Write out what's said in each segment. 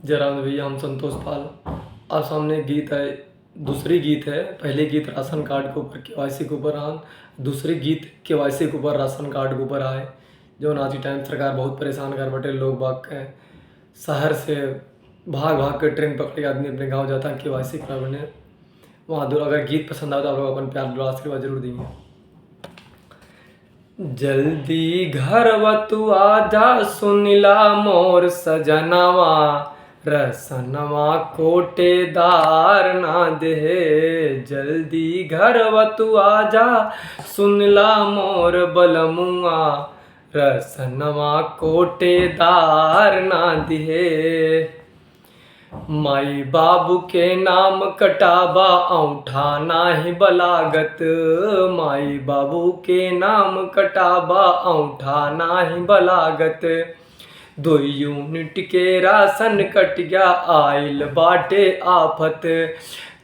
जयराम भैया, हम संतोष पाल। आप सामने गीत है, दूसरी गीत है। पहले गीत राशन कार्ड के ऊपर केवाईसी के ऊपर आन, दूसरी गीत केवाईसी के ऊपर राशन कार्ड के ऊपर आए। जो आज के टाइम सरकार बहुत परेशान कर बटे लोग बाग के। शहर से भाग भाग के ट्रेन पकड़ के आदमी अपने गाँव जाता है केवाईसी कराने। वहाँ दूर अगर गीत पसंद आता है आप लोग अपन प्यार दुआ आशीर्वाद जरूर देंगे। जल्दी घर तू आजा सुनिला मोर सजनवा, रसनवा कोटेदार ना दे। जल्दी घर तू आजा सुनिला मोर बलमुआ, रसनवा कोटेदार ना दे। माई बाबू के नाम कटाबा औंठा नाही बलागत, माई बाबू के नाम कटाबा औंठा नाही बलागत। 2 यूनिट के राशन कट गया आइल बाटे आफत,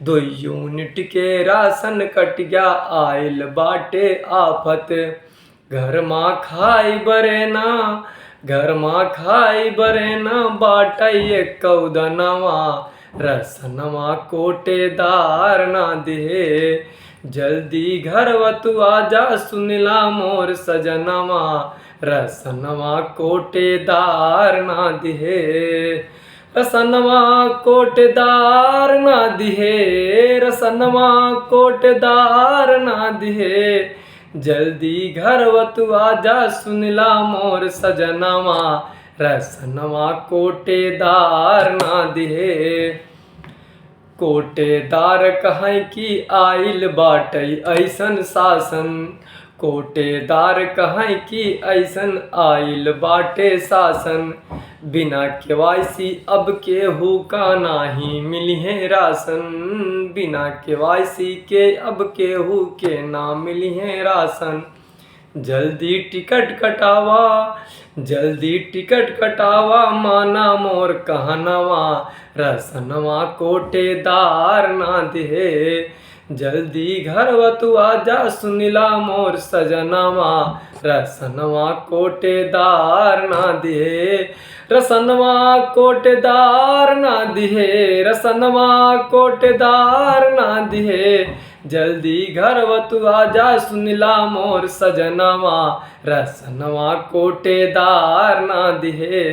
2 यूनिट के राशन कट गया आइल बाटे आफत। घर माँ खाई बरेना, घर माँ खाई बरेना बाटैये कौदनवा, रसनवा कोटेदार ना दे। जल्दी घर तू आजा सुनिला मोर सजनवा, रसनवा कोटेदार ना दे। रसनवा कोटेदार ना दिहे, रसनवा कोटेदार ना दिहे। जल्दी घर तू आजा सुनिला मोर सजनवा, रसनवा कोटेदार ना दिहे। कोटेदार कहाँ की आइल बाटई ऐसन शासन, कोटेदार कहाँ की ऐसन आइल बाटे शासन। बिना केवाईसी अब केहू का नाही मिलिहे राशन, बिना केवाईसी के अब केहू के ना मिलिहे राशन। जल्दी टिकट कटावा, जल्दी टिकट कटावा माना मोर कहनवा, रसनवा कोटेदार ना दे। जल्दी घर तू आजा सुनिला मोर सजनवा, रसनवा कोटेदार ना दे। रसनवा कोटेदार ना दिहे, रसनवा कोटेदार ना दिहे। जल्दी घर तू आजा सुनिला मोर सजनवा, रसनवा कोटेदार ना दिहे।